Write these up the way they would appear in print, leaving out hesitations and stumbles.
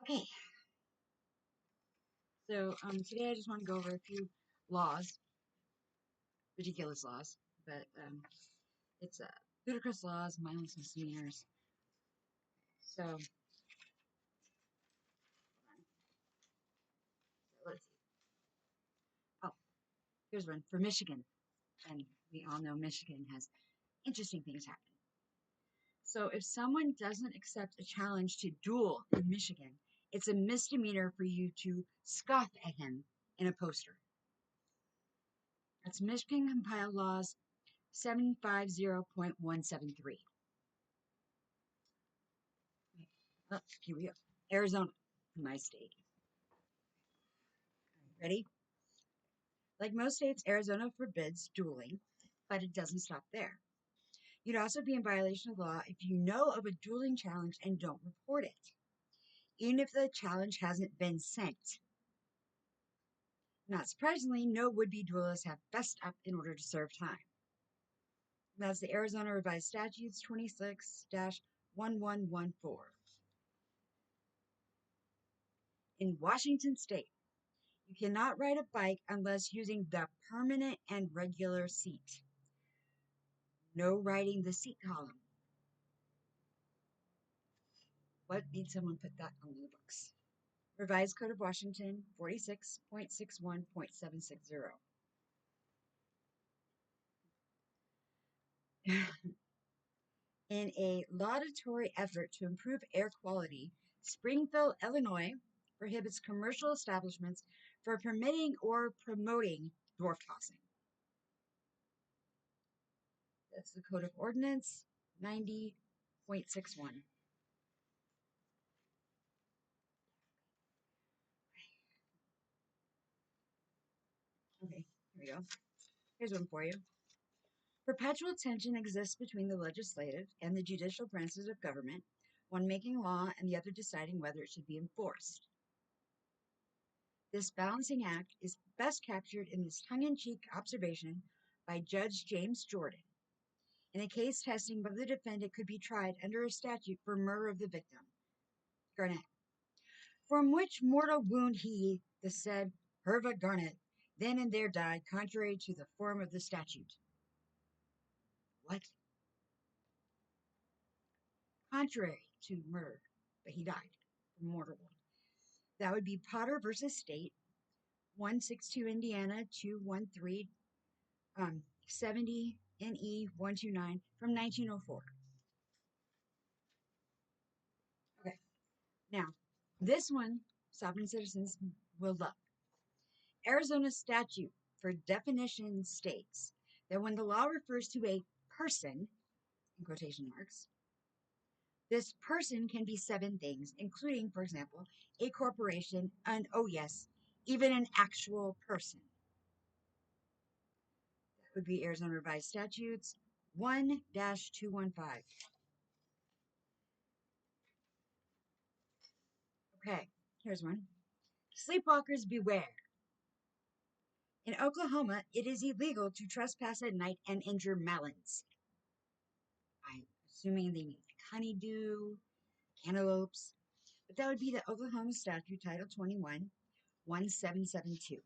Okay, so today I just want to go over a few laws, ridiculous laws, but it's ludicrous laws, mindless misdemeanors. So, let's see. Oh, here's one for Michigan, and we all know Michigan has interesting things happen. So, if someone doesn't accept a challenge to duel in Michigan, it's a misdemeanor for you to scoff at him in a poster. That's Michigan Compiled Laws 750.173. Oh, here we go. Arizona, my state. Ready? Like most states, Arizona forbids dueling, but it doesn't stop there. You'd also be in violation of law if you know of a dueling challenge and don't report it, even if the challenge hasn't been sent. Not surprisingly, no would-be duelists have fessed up in order to serve time. That's the Arizona Revised Statutes 26-1114. In Washington state, you cannot ride a bike unless using the permanent and regular seat. No riding the seat column. What made someone put that on the books? Revised Code of Washington 46.61.760. In a laudatory effort to improve air quality, Springfield, Illinois prohibits commercial establishments from permitting or promoting dwarf tossing. That's the Code of Ordinance 90.61. Okay, here we go. Here's one for you. Perpetual tension exists between the legislative and the judicial branches of government, one making law and the other deciding whether it should be enforced. This balancing act is best captured in this tongue-in-cheek observation by Judge James Jordan. In a case testing whether the defendant could be tried under a statute for murder of the victim, Garnett, from which mortal wound he, the said Herva Garnett, then and there died, contrary to the form of the statute. What? Contrary to murder, but he died from mortal wound. That would be Potter versus State, 162 Indiana 213, 70 NE 129 from 1904. Okay, now this one sovereign citizens will love. Arizona statute for definition states that when the law refers to a person, in quotation marks, this person can be seven things, including, for example, a corporation, and oh yes, even an actual person. That would be Arizona Revised Statutes 1-215. Okay, here's one. Sleepwalkers beware. In Oklahoma, it is illegal to trespass at night and injure melons. I'm assuming they mean like honeydew, cantaloupes, but that would be the Oklahoma Statute Title 21, 1772.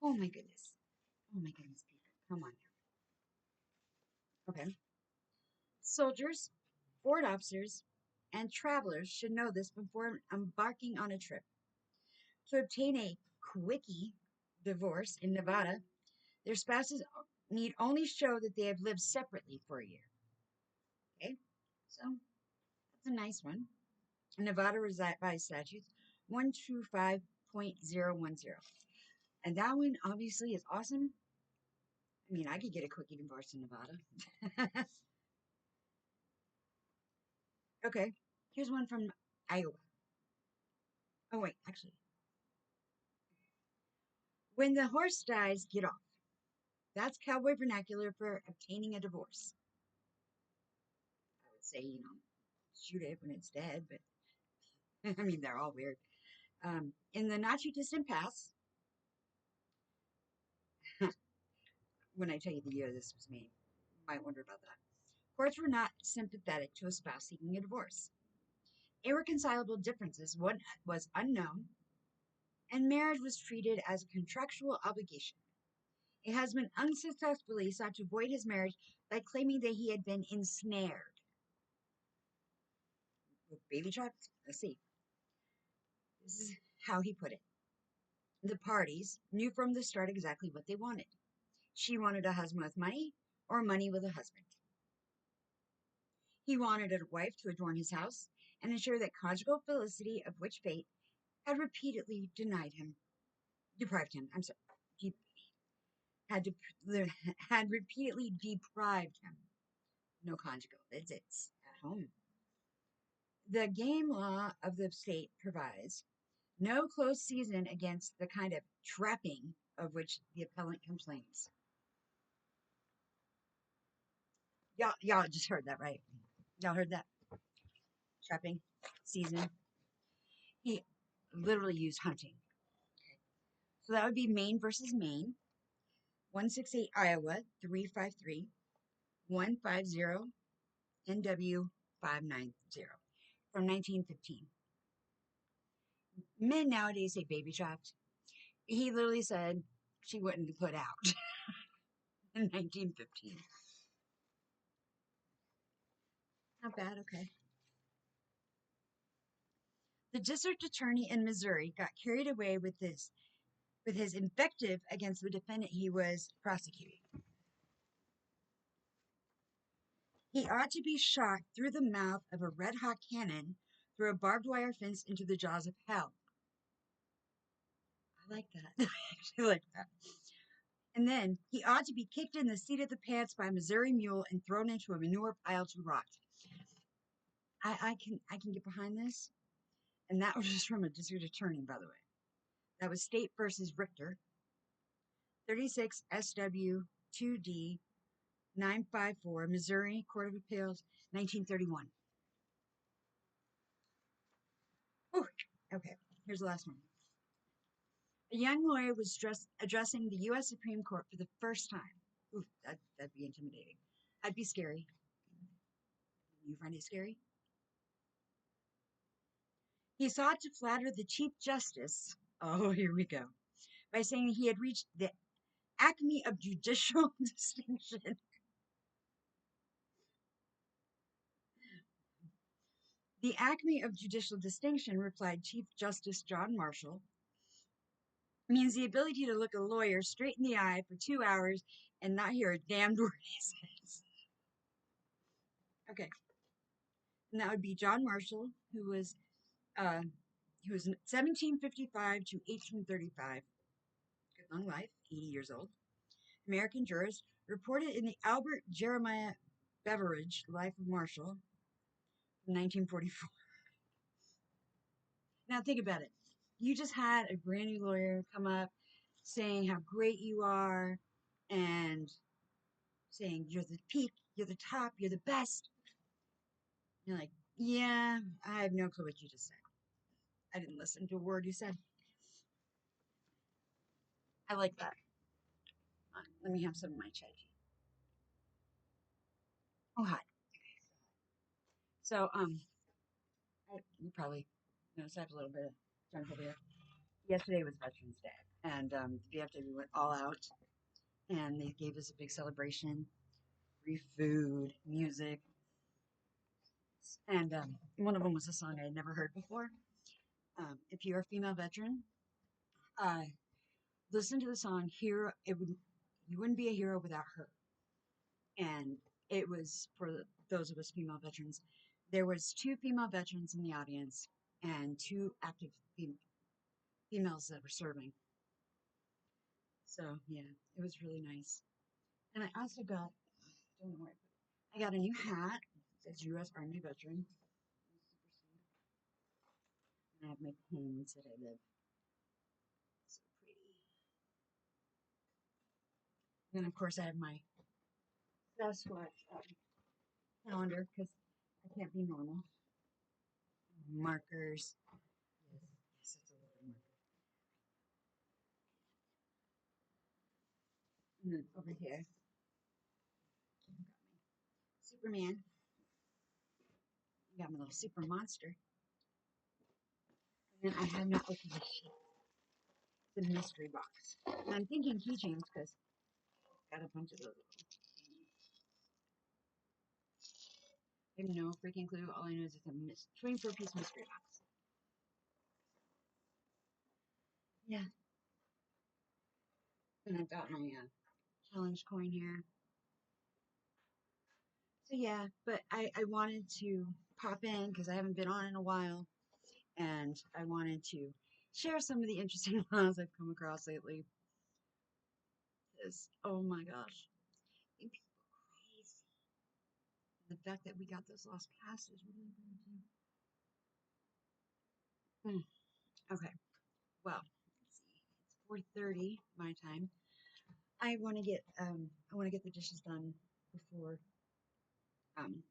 Oh my goodness. Oh my goodness, people. Come on now. Okay. Soldiers, board officers, and travelers should know this before embarking on a trip. To obtain a quickie divorce in Nevada, their spouses need only show that they have lived separately for a year. Okay, so that's a nice one. Nevada Revised Statutes 125.010. And that one obviously is awesome. I mean, I could get a quickie divorce in Nevada. Okay, here's one from Iowa. Oh, wait, actually. When the horse dies, get off. That's cowboy vernacular for obtaining a divorce. I would say, shoot it when it's dead, but I mean, they're all weird. In the not too distant past, when I tell you the year this was made, you might wonder about that. Courts were not sympathetic to a spouse seeking a divorce. Irreconcilable differences was unknown, and marriage was treated as a contractual obligation. A husband unsuccessfully sought to void his marriage by claiming that he had been ensnared. With baby trapped? Let's see. This is how he put it. The parties knew from the start exactly what they wanted. She wanted a husband with money, or money with a husband. He wanted a wife to adorn his house and ensure that conjugal felicity, of which fate had repeatedly deprived him. I'm sorry, had had repeatedly deprived him. No conjugal. It's at home. The game law of the state provides no close season against the kind of trapping of which the appellant complains. Y'all just heard that, right? Y'all heard that? Trapping season. He literally used hunting. So that would be Maine versus Maine. 168 Iowa 353 150 NW 590 from 1915. Men nowadays say baby trapped. He literally said she wouldn't be put out in 1915. Not bad, okay. The district attorney in Missouri got carried away with his invective against the defendant he was prosecuting. He ought to be shot through the mouth of a red-hot cannon through a barbed wire fence into the jaws of hell. I like that. I actually like that. And then he ought to be kicked in the seat of the pants by a Missouri mule and thrown into a manure pile to rot. I can get behind this. And that was just from a district attorney, by the way. That was State versus Richter, 36 SW 2D 954, Missouri Court of Appeals, 1931. Ooh, okay, here's the last one. A young lawyer was addressing the U.S. Supreme Court for the first time. Ooh, that'd be intimidating. That'd be scary. You find it scary? He sought to flatter the Chief Justice, oh, here we go, by saying he had reached the acme of judicial distinction. The acme of judicial distinction, replied Chief Justice John Marshall, means the ability to look a lawyer straight in the eye for 2 hours and not hear a damned word he says. Okay. And that would be John Marshall, who was 1755 to 1835. Good long life, 80 years old. American jurist, reported in the Albert Jeremiah Beveridge Life of Marshall, 1944. Now think about it. You just had a brand new lawyer come up saying how great you are and saying you're the peak, you're the top, you're the best. You're like, yeah, I have no clue what you just said. I didn't listen to a word you said. I like that. Let me have some of my chai tea. Oh, hot. So, you probably noticed I have a little bit of junk over here. Yesterday was Veterans Day, and the VFW went all out, and they gave us a big celebration, free food, music, and one of them was a song I had never heard before. If you're a female veteran, listen to the song. You wouldn't be a hero without her. And it was for those of us female veterans. There was 2 female veterans in the audience and 2 active females that were serving. So yeah, it was really nice. And I also got, don't know where I got a new hat. It says U.S. Army Veteran. And I have my pins that I live. So pretty. And then of course I have my Sasquatch calendar because I can't be normal. Markers. Yes, it's a little marker. And then over here, Superman. I got my little super monster. And I have not opened this shit. It's a mystery box. And I'm thinking keychains because got a bunch of those. I have no freaking clue. All I know is it's a 24-piece mystery box. Yeah. And I've got my challenge coin here. So yeah, but I wanted to pop in because I haven't been on in a while. And I wanted to share some of the interesting laws I've come across lately. Because, oh my gosh, I think people are crazy. And the fact that we got those lost passes really weird too. Okay, well, let's see. It's 4:30 my time. I want to get the dishes done before um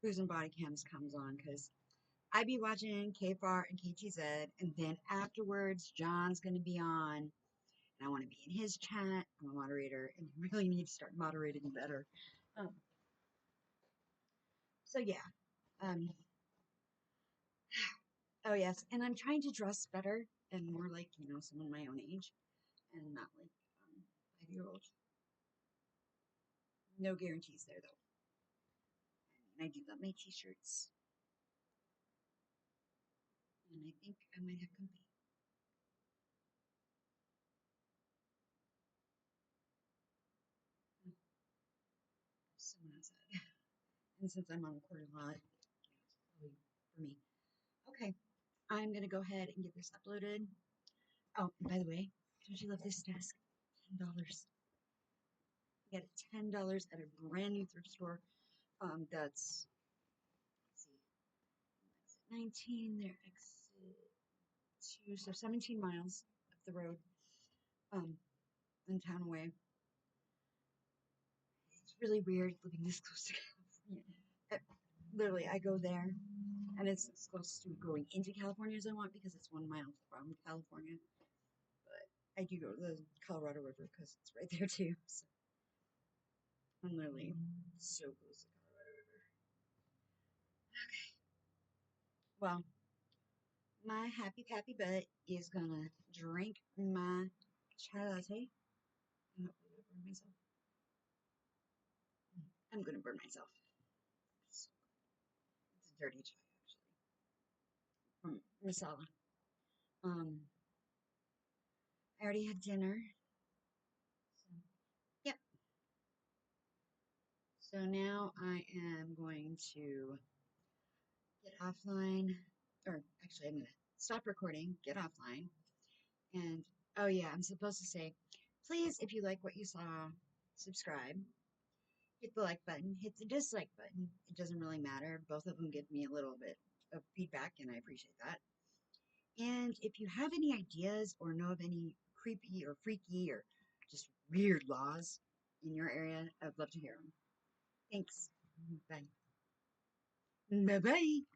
Booze and Body Cams comes on because I be watching KFAR and KTZ, and then afterwards John's gonna be on, and I want to be in his chat. I'm a moderator, and I really need to start moderating better. Um, so yeah. Um, oh yes, and I'm trying to dress better and more like someone my own age, and not like 5-year-old. No guarantees there though. And I do love my t-shirts, and I think I might have company. Someone outside. And since I'm on the quarter lot, it's probably for me. Okay, I'm gonna go ahead and get this uploaded. Oh, and by the way, don't you love this desk? $10. You get it $10 at a brand new thrift store. That's let's see, 19 there, exit 2, so 17 miles up the road, in town away. It's really weird living this close to California. Uh, Literally, I go there, and it's as close to going into California as I want because it's 1 mile from California. But I do go to the Colorado River because it's right there too. So I'm literally so close to the Colorado River. Well, my happy pappy butt is gonna drink my chai latte and hopefully not burn myself. I'm gonna burn myself. It's a dirty chai actually from masala. Um, I already had dinner. So, yep. So now I am going to get offline, or actually, I'm going to stop recording, get offline, and oh, yeah, I'm supposed to say, please, if you like what you saw, subscribe, hit the like button, hit the dislike button. It doesn't really matter. Both of them give me a little bit of feedback, and I appreciate that. And if you have any ideas or know of any creepy or freaky or just weird laws in your area, I'd love to hear them. Thanks. Bye. Bye bye.